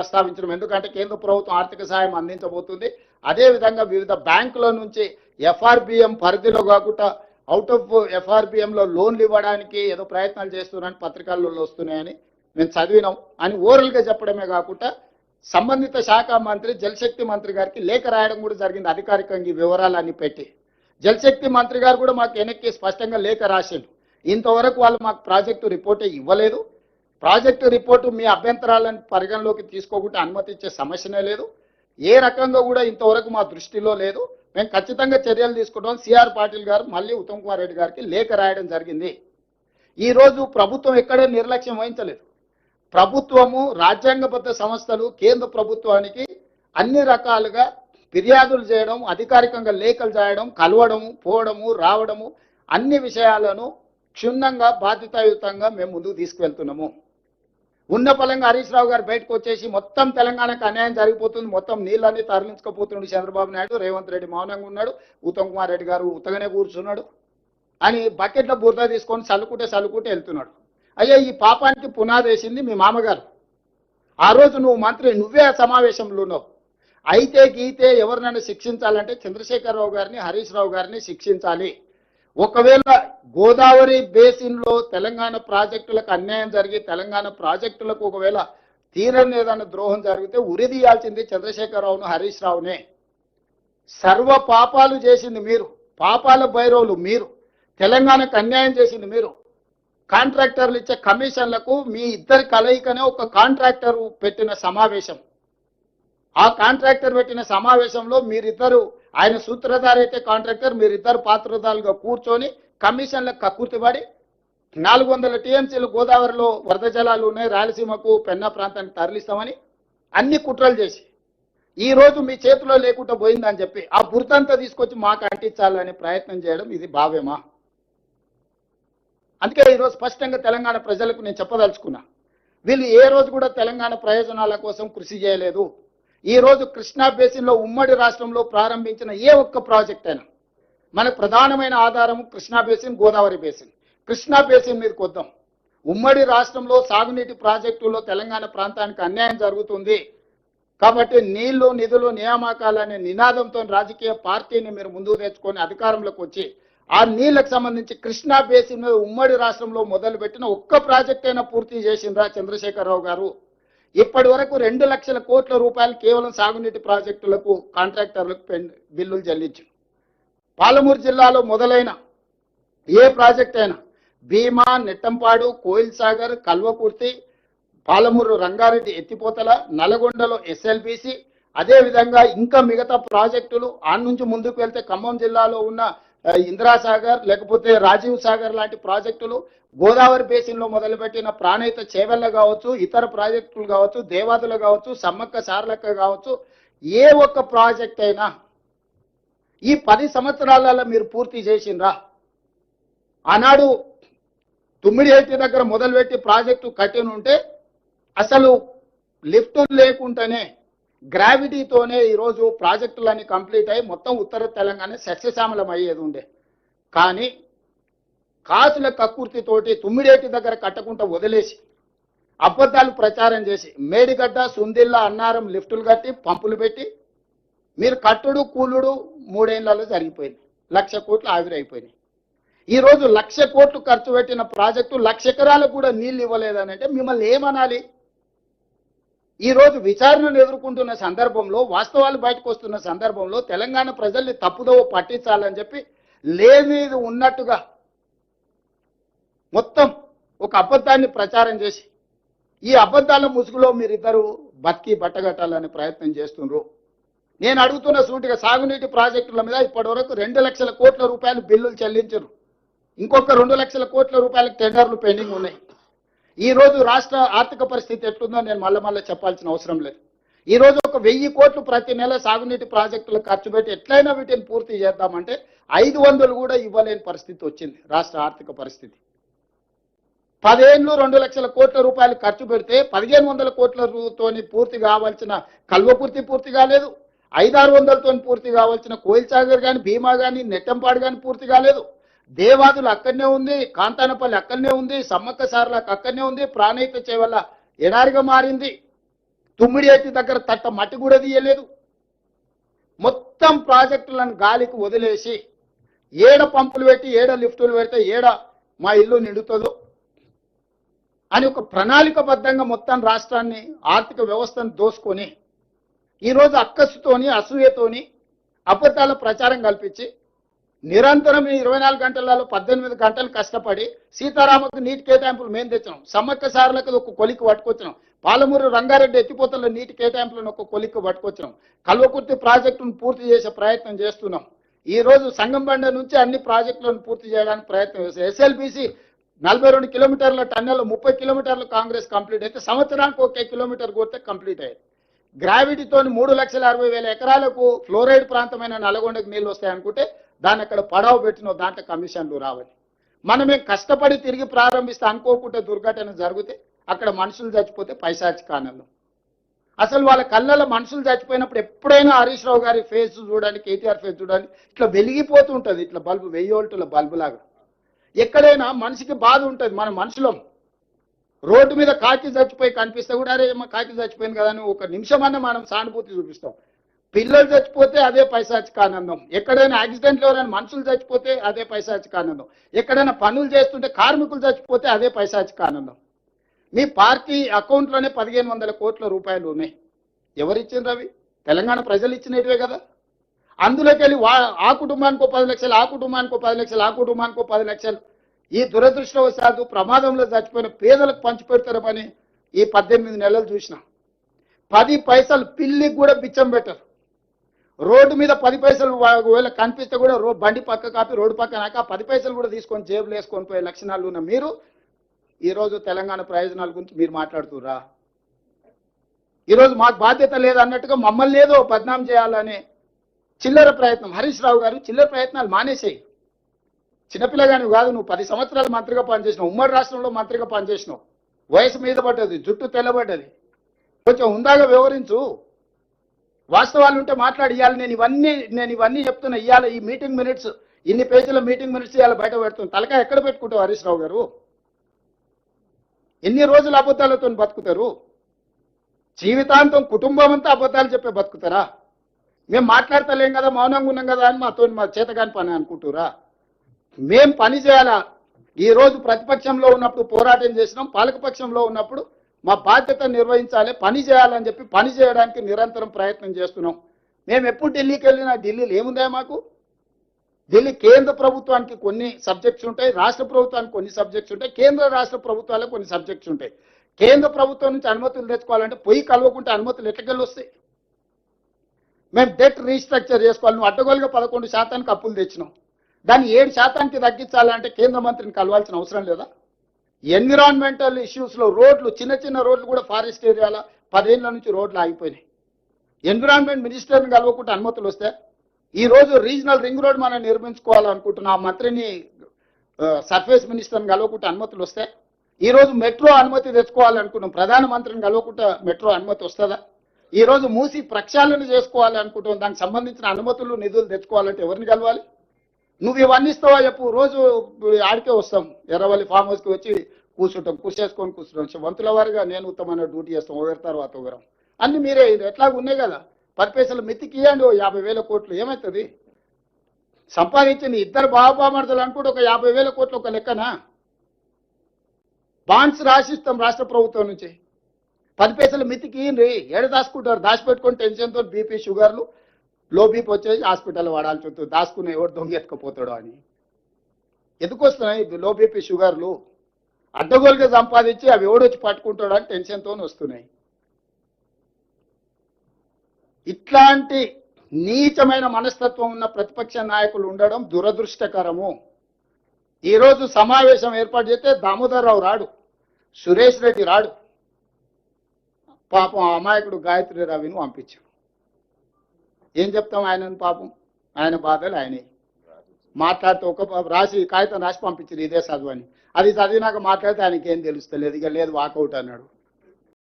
ప్రస్తావించడం, ఎందుకంటే కేంద్ర ప్రభుత్వం ఆర్థిక సాయం అందించబోతుంది. అదేవిధంగా వివిధ బ్యాంకుల నుంచి ఎఫ్ఆర్బిఎం పరిధిలో కాకుండా అవుట్ ఆఫ్ ఎఫ్ఆర్బిఎంలో లోన్లు ఇవ్వడానికి ఏదో ప్రయత్నాలు చేస్తున్నారని పత్రికల్లో వస్తున్నాయని మేము చదివినాం అని ఓరల్గా చెప్పడమే కాకుండా సంబంధిత శాఖ మంత్రి జలశక్తి మంత్రి గారికి లేఖ రాయడం కూడా జరిగింది. అధికారికంగా ఈ వివరాలన్నీ పెట్టి జలశక్తి మంత్రి గారు కూడా మాకు వెనక్కి స్పష్టంగా లేఖ రాసిండు. ఇంతవరకు వాళ్ళు మాకు ప్రాజెక్టు రిపోర్టే ఇవ్వలేదు. ప్రాజెక్టు రిపోర్టు మీ అభ్యంతరాలను పరిగణలోకి తీసుకోకుండా అనుమతి ఇచ్చే సమస్యనే లేదు. ఏ రకంగా కూడా ఇంతవరకు మా దృష్టిలో లేదు. మేము ఖచ్చితంగా చర్యలు తీసుకుంటాం. సిఆర్ పాటిల్ గారు మళ్ళీ ఉత్తమ్ కుమార్ రెడ్డి గారికి లేఖ రాయడం జరిగింది. ఈరోజు ప్రభుత్వం ఎక్కడే నిర్లక్ష్యం వహించలేదు. ప్రభుత్వము రాజ్యాంగబద్ధ సంస్థలు కేంద్ర ప్రభుత్వానికి అన్ని రకాలుగా ఫిర్యాదులు చేయడం, అధికారికంగా లేఖలు చేయడం, కలవడము, పోవడము, రావడము, అన్ని విషయాలను క్షుణ్ణంగా బాధ్యతాయుతంగా మేము ముందుకు తీసుకువెళ్తున్నాము. ఉన్న పలంగా హరీష్ రావు గారు బయటకు వచ్చేసి మొత్తం తెలంగాణకు అన్యాయం జరిగిపోతుంది, మొత్తం నీళ్ళన్నీ తరలించుకుపోతున్నాడు చంద్రబాబు నాయుడు, రేవంత్ రెడ్డి మౌనంగా ఉన్నాడు, ఉత్తమ్ కుమార్ రెడ్డి గారు ఉత్తగానే కూర్చున్నాడు అని బకెట్ల బురద తీసుకొని చల్లుకుంటే వెళ్తున్నాడు. అయ్యా, ఈ పాపానికి పునాది వేసింది మీ మామగారు. ఆ రోజు నువ్వే సమావేశంలో ఉన్నావు. అయితే గీతే ఎవరినైనా శిక్షించాలంటే చంద్రశేఖరరావు గారిని, హరీష్ రావు గారిని శిక్షించాలి. ఒకవేళ గోదావరి బేసిన్లో తెలంగాణ ప్రాజెక్టులకు అన్యాయం జరిగి తెలంగాణ ప్రాజెక్టులకు ఒకవేళ తీరని ఏదైనా ద్రోహం జరిగితే ఉరిదీయాల్సింది చంద్రశేఖరరావును, హరీష్ రావునే. సర్వ పాపాలు చేసింది మీరు, పాపాల భైరవులు మీరు, తెలంగాణకు అన్యాయం చేసింది మీరు. కాంట్రాక్టర్లు ఇచ్చే కమిషన్లకు మీ ఇద్దరి కలయికనే ఒక కాంట్రాక్టర్ పెట్టిన సమావేశం. ఆ కాంట్రాక్టర్ పెట్టిన సమావేశంలో మీరిద్దరు, ఆయన సూత్రధారి అయితే కాంట్రాక్టర్, మీరిద్దరు పాత్రధారులుగా కూర్చొని కమిషన్లకు కక్కుర్తిపడి 400 టీఎంసీలు గోదావరిలో వరద జలాలు ఉన్నాయి, రాయలసీమకు పెన్నా ప్రాంతానికి తరలిస్తామని అన్ని కుట్రలు చేసి ఈరోజు మీ చేతిలో లేకుండా పోయిందని చెప్పి ఆ బురదంతా తీసుకొచ్చి మాకు అంటించాలనే ప్రయత్నం చేయడం ఇది భావ్యమా? అందుకే ఈరోజు స్పష్టంగా తెలంగాణ ప్రజలకు నేను చెప్పదలుచుకున్నా, వీళ్ళు ఏ రోజు కూడా తెలంగాణ ప్రయోజనాల కోసం కృషి చేయలేదు. ఈ రోజు కృష్ణా బేసిన్లో ఉమ్మడి రాష్ట్రంలో ప్రారంభించిన ఏ ఒక్క ప్రాజెక్ట్ అయినా మనకు ప్రధానమైన ఆధారం Krishna basin, Godavari basin. Krishna basin మీదకి వద్దాం. ఉమ్మడి రాష్ట్రంలో సాగునీటి ప్రాజెక్టుల్లో తెలంగాణ ప్రాంతానికి అన్యాయం జరుగుతుంది కాబట్టి నీళ్లు, నిధులు, నియామకాలనే నినాదంతో రాజకీయ పార్టీని మీరు ముందుకు తెచ్చుకొని అధికారంలోకి వచ్చి ఆ నీళ్లకు సంబంధించి కృష్ణా బేసిన్ మీద ఉమ్మడి రాష్ట్రంలో మొదలుపెట్టిన ఒక్క ప్రాజెక్ట్ అయినా పూర్తి చేసిండ్రా చంద్రశేఖరరావు గారు? ఇప్పటి వరకు 2 లక్షల కోట్ల రూపాయలు కేవలం సాగునీటి ప్రాజెక్టులకు కాంట్రాక్టర్లకు బిల్లులు చెల్లించారు. పాలమూరు జిల్లాలో మొదలైన ఏ ప్రాజెక్ట్ అయినా భీమా, నెట్టంపాడు, కోయిల్ సాగర్, కల్వకుర్తి, పాలమూరు రంగారెడ్డి ఎత్తిపోతల, నల్గొండలో ఎస్ఎల్బిసి, అదేవిధంగా ఇంకా మిగతా ప్రాజెక్టులు ఆ నుంచి ముందుకు వెళ్తే ఖమ్మం జిల్లాలో ఉన్న ఇందిరాసాగర్ లేకపోతే రాజీవ్ సాగర్ లాంటి ప్రాజెక్టులు, గోదావరి బేసిన్లో మొదలుపెట్టిన ప్రాణహిత చేవెళ్ళ కావచ్చు, ఇతర ప్రాజెక్టులు కావచ్చు, దేవాదులు కావచ్చు, సమ్మక్క సారలక్క కావచ్చు, ఏ ఒక్క ప్రాజెక్ట్ అయినా ఈ 10 సంవత్సరాలలో మీరు పూర్తి చేసిండ్రా? ఆనాడు తుమ్మిడిహెట్టి దగ్గర మొదలుపెట్టి ప్రాజెక్టు కట్టినుంటే అసలు లిఫ్ట్ లేకుండానే గ్రావిటీతోనే ఈరోజు ప్రాజెక్టులన్నీ కంప్లీట్ అయ్యి మొత్తం ఉత్తర తెలంగాణ సస్యశ్యామలం అయ్యేది ఉండే. కానీ కాసుల కక్కుర్తితోటి తుమ్మిడేటి దగ్గర కట్టకుండా వదిలేసి అబద్ధాలు ప్రచారం చేసి మేడిగడ్డ, సుందిల్ల, అన్నారం లిఫ్టులు కట్టి పంపులు పెట్టి మీరు కట్టుడు కూలుడు 3 ఏళ్లలో జరిగిపోయింది. 1,00,000 కోట్లు ఆవిరైపోయినాయి. ఈరోజు 1,00,000 కోట్లు ఖర్చు పెట్టిన ప్రాజెక్టు 1,00,000 ఎకరాలకు కూడా నీళ్ళు ఇవ్వలేదని అంటే మిమ్మల్ని ఏమనాలి? ఈరోజు విచారణను ఎదుర్కొంటున్న సందర్భంలో, వాస్తవాలు బయటకు వస్తున్న సందర్భంలో తెలంగాణ ప్రజల్ని తప్పుదోవ పట్టించాలని చెప్పి లేనిది ఉన్నట్టుగా మొత్తం ఒక అబద్ధాన్ని ప్రచారం చేసి ఈ అబద్ధాల ముసుగులో మీరిద్దరు బతికి బట్టగట్టాలనే ప్రయత్నం చేస్తున్నారు. నేను అడుగుతున్న సూటిగా సాగునీటి ప్రాజెక్టుల మీద ఇప్పటివరకు 2 లక్షల కోట్ల రూపాయలు బిల్లులు చెల్లించారు. ఇంకొక 2 లక్షల కోట్ల రూపాయలకు టెండర్లు పెండింగ్ ఉన్నాయి. ఈ రోజు రాష్ట్ర ఆర్థిక పరిస్థితి ఎట్లుందో నేను మళ్ళీ చెప్పాల్సిన అవసరం లేదు. ఈ రోజు ఒక 1000 కోట్లు ప్రతి నెల సాగునీటి ప్రాజెక్టులకు ఖర్చు పెట్టి ఎట్లయినా వీటిని పూర్తి చేద్దామంటే 500 కూడా ఇవ్వలేని పరిస్థితి వచ్చింది రాష్ట్ర ఆర్థిక పరిస్థితి. 10 ఏళ్ళు 2 లక్షల కోట్ల రూపాయలు ఖర్చు పెడితే 1500 కోట్లతోని పూర్తి కావాల్సిన కల్వకుర్తి పూర్తి కాలేదు, 500-600తో పూర్తి కావాల్సిన కోయిల్ సాగర్ కానీ, భీమా కానీ, నెట్టంపాడు కానీ పూర్తి కాలేదు. దేవాదులు అక్కడనే ఉంది, కాంతానపల్లి అక్కడనే ఉంది, సమ్మక్క సారలకు అక్కడనే ఉంది, ప్రాణహిత చేవల్ల ఎడారిగా మారింది. తుమ్మిడిఎత్తి దగ్గర తట్ట మట్టి కూడా తీయలేదు. మొత్తం ప్రాజెక్టులను గాలికి వదిలేసి ఏడ పంపులు పెట్టి ఏడ లిఫ్టులు పెడితే ఏడ మా ఇల్లు నిండుతుందో అని ఒక ప్రణాళికబద్ధంగా మొత్తం రాష్ట్రాన్ని ఆర్థిక వ్యవస్థను దోసుకొని ఈరోజు అక్కసుతోని అసూయతోని అబద్ధాల ప్రచారం కల్పించి నిరంతరం 24 గంటలలో 18 గంటలు కష్టపడి సీతారామకు నీటి కేటాయింపులు మేము తెచ్చినాం. సమ్మక్క సార్లకు ఒక కొలికి పట్టుకొచ్చినాం. పాలమూరు రంగారెడ్డి ఎత్తిపోతల నీటి కేటాయింపులను ఒక కొలికి పట్టుకొచ్చినాం. కల్వకుర్తి ప్రాజెక్టును పూర్తి చేసే ప్రయత్నం చేస్తున్నాం. ఈ రోజు సంగంబండ నుంచి అన్ని ప్రాజెక్టులను పూర్తి చేయడానికి ప్రయత్నం చేస్తాం. ఎస్ఎల్బిసి 42 కిలోమీటర్ల టన్నెల్ 30 కిలోమీటర్లు కాంగ్రెస్ కంప్లీట్ అయితే సంవత్సరానికి 1 కిలోమీటర్ కొడితే కంప్లీట్ అయ్యాయి. గ్రావిటీతో 3,60,000 ఎకరాలకు ఫ్లోరైడ్ ప్రాంతమైన నల్గొండకు నీళ్ళు వస్తాయనుకుంటే దాన్ని అక్కడ పడవ పెట్టిన దాంట్లో కమిషన్లు రావాలి. మనమే కష్టపడి తిరిగి ప్రారంభిస్తే అనుకోకుంటే దుర్ఘటన జరిగితే అక్కడ మనుషులు చచ్చిపోతే పైశాచిక ఆనందం. అసలు వాళ్ళ కళ్ళలో మనుషులు చచ్చిపోయినప్పుడు ఎప్పుడైనా హరీష్ రావు గారి ఫేస్ చూడండి, కేటీఆర్ ఫేస్ చూడండి, ఇట్లా వెలిగిపోతూ ఉంటుంది. ఇట్లా బల్బు 1000 వోల్టుల బల్బు లాగా. ఎక్కడైనా మనిషికి బాధ ఉంటుంది. మన మనుషులం రోడ్డు మీద కాకి చచ్చిపోయి కనిపిస్తే కూడా అరే ఏమో కాకి చచ్చిపోయింది కదా అని ఒక నిమిషం అన్న మనం సానుభూతి చూపిస్తాం. పిల్లలు చచ్చిపోతే అదే పైశాచిక ఆనందం. ఎక్కడైనా యాక్సిడెంట్లు ఎవరైనా మనుషులు చచ్చిపోతే అదే పైశాచిక ఆనందం. ఎక్కడైనా పనులు చేస్తుంటే కార్మికులు చచ్చిపోతే అదే పైశాచిక ఆనందం. మీ పార్టీ అకౌంట్లోనే 1,500 కోట్ల రూపాయలు ఉన్నాయి. ఎవరిచ్చిండ్రు అవి? తెలంగాణ ప్రజలు ఇచ్చినవే కదా. అందులోకి వెళ్ళి ఆ కుటుంబానికో 10 లక్షలు, ఆ కుటుంబానికో 10 లక్షలు, ఆ కుటుంబానికో 10 లక్షలు ఈ దురదృష్టవశాత్తు ప్రమాదంలో చచ్చిపోయిన పేదలకు పంచిపెడతారని ఈ 18 నెలలు చూసిన. 10 పైసలు పిల్లికి కూడా బిచ్చం పెట్టరు. రోడ్డు మీద 10 పైసలు ఒకవేళ కనిపిస్తే కూడా బండి పక్క కాపి రోడ్డు పక్కన 10 పైసలు కూడా తీసుకొని జేబులు వేసుకొని పోయే లక్షణాలు ఉన్న మీరు ఈరోజు తెలంగాణ ప్రయోజనాల గురించి మీరు మాట్లాడుతురా? ఈరోజు మాకు బాధ్యత లేదన్నట్టుగా మమ్మల్ని ఏదో బద్నాం చేయాలనే చిల్లర ప్రయత్నం. హరీష్ రావు గారు చిల్లర ప్రయత్నాలు మానేసేయి. చిన్నపిల్లగాని కాదు, నువ్వు 10 సంవత్సరాలు మంత్రిగా పనిచేసినావు. ఉమ్మడి రాష్ట్రంలో మంత్రిగా పనిచేసినావు. వయసు మీద పడ్డది, జుట్టు తెల్లబడ్డది. కొంచెం హుందాగా వివరించు. వాస్తవాలు ఉంటే మాట్లాడి. ఇవ్వాలి నేను ఇవన్నీ చెప్తున్నా. ఇవాళ ఈ మీటింగ్ మినిట్స్, ఇన్ని పేజీల మీటింగ్ మినిట్స్ ఇవాళ బయట పెడుతుంది. తలకాయ ఎక్కడ పెట్టుకుంటావు హరీష్ రావు గారు? ఎన్ని రోజులు అబద్ధాలతో బతుకుతారు? జీవితాంతం కుటుంబం అంతా అబద్ధాలు చెప్పే బతుకుతారా? మేము మాట్లాడతలేం కదా, మౌనంగా ఉన్నాం కదా అని మా చేతగాని పని అనుకుంటురా? మేం పని చేయాలా? ఈ రోజు ప్రతిపక్షంలో ఉన్నప్పుడు పోరాటం చేసినాం, పాలకపక్షంలో ఉన్నప్పుడు మా బాధ్యత నిర్వహించాలి, పని చేయాలని చెప్పి పని చేయడానికి నిరంతరం ప్రయత్నం చేస్తున్నాం. మేము ఎప్పుడు ఢిల్లీకి వెళ్ళినా ఢిల్లీలో ఏముందా మాకు? ఢిల్లీ కేంద్ర ప్రభుత్వానికి కొన్ని సబ్జెక్ట్స్ ఉంటాయి, రాష్ట్ర ప్రభుత్వానికి కొన్ని సబ్జెక్ట్స్ ఉంటాయి, కేంద్ర రాష్ట్ర ప్రభుత్వాలకు కొన్ని సబ్జెక్ట్స్ ఉంటాయి. కేంద్ర ప్రభుత్వం నుంచి అనుమతులు తెచ్చుకోవాలంటే పొయ్యి కలవకుంటే అనుమతులు ఎట్టకెళ్ళి వస్తాయి? మేము డెట్ రీస్ట్రక్చర్ చేసుకోవాలి. నువ్వు అడ్డగోలుగా 11% అప్పులు తెచ్చినావు. దాన్ని 7% తగ్గించాలంటే కేంద్ర మంత్రిని కలవాల్సిన అవసరం లేదా? ఎన్విరాన్మెంటల్ ఇష్యూస్లో రోడ్లు, చిన్న చిన్న రోడ్లు కూడా ఫారెస్ట్ ఏరియాలో 10 ఏళ్ల నుంచి రోడ్లు ఆగిపోయినాయి. ఎన్విరాన్మెంట్ మినిస్టర్ని కలవకుంటే అనుమతులు వస్తాయి? ఈ రోజు రీజనల్ రింగ్ రోడ్ మనం నిర్మించుకోవాలనుకుంటున్నా, ఆ మంత్రిని సర్ఫేస్ మినిస్టర్ని కలవకుంటే అనుమతులు వస్తాయి? ఈ రోజు మెట్రో అనుమతి తెచ్చుకోవాలనుకుంటున్నాం, ప్రధానమంత్రిని కలవకుంటే మెట్రో అనుమతి వస్తుందా? ఈ రోజు మూసి ప్రక్షాళన చేసుకోవాలనుకుంటున్నాం, దానికి సంబంధించిన అనుమతులు నిధులు తెచ్చుకోవాలంటే ఎవరిని కలవాలి? నువ్వు ఇవన్నీ ఇస్తావా చెప్పు? రోజు ఆడికే వస్తాం, ఎర్రవల్లి ఫామ్ హౌస్కి వచ్చి కూర్చుంటాం, కూర్చుంటాం. వంతుల వారిగా నేను ఉత్తమైన డ్యూటీ చేస్తాం, ఒకరి తర్వాత ఒకరం. అన్ని మీరే ఎట్లాగ ఉన్నాయి కదా. 10 పైసలు మితికి ఇవ్వండి, 50,000 కోట్లు ఏమవుతుంది? సంపాదించింది ఇద్దరు బాబామర్దలు అనుకుంటే ఒక 50,000 కోట్లు ఒక లెక్కనా? బాండ్స్ రాసిస్తాం రాష్ట్ర ప్రభుత్వం నుంచి. 10 పైసలు మితికి ఇయ్యండి. ఏడ దాచుకుంటారు? దాచిపెట్టుకొని టెన్షన్తో బీపీ షుగర్లు లో బీపీ వచ్చేసి హాస్పిటల్ వాడాల్సి వస్తుంది. దాచుకుని ఎవరు దొంగ ఎత్తుకపోతాడో అని. ఎందుకు వస్తున్నాయి లో బీపీ షుగర్లు? అడ్డగోలుగా సంపాదించి అవి ఎవడొచ్చి పట్టుకుంటాడు అని టెన్షన్తో వస్తున్నాయి. ఇట్లాంటి నీచమైన మనస్తత్వం ఉన్న ప్రతిపక్ష నాయకులు ఉండడం దురదృష్టకరము. ఈరోజు సమావేశం ఏర్పాటు చేస్తే దామోదర్ రావు రాడు, సురేష్ రెడ్డి రాడు, పాపం అమాయకుడు గాయత్రి రవిని పంపించాడు. ఏం చెప్తాం ఆయనను? పాపం ఆయన బాధలు ఆయనే మాట్లాడితే ఒక కాగితం రాసి పంపించారు, ఇదే చదువు అని. అది చదివినాక మాట్లాడితే ఆయనకి ఏం తెలుస్తలేదు, ఇక లేదు వాకౌట్ అన్నాడు.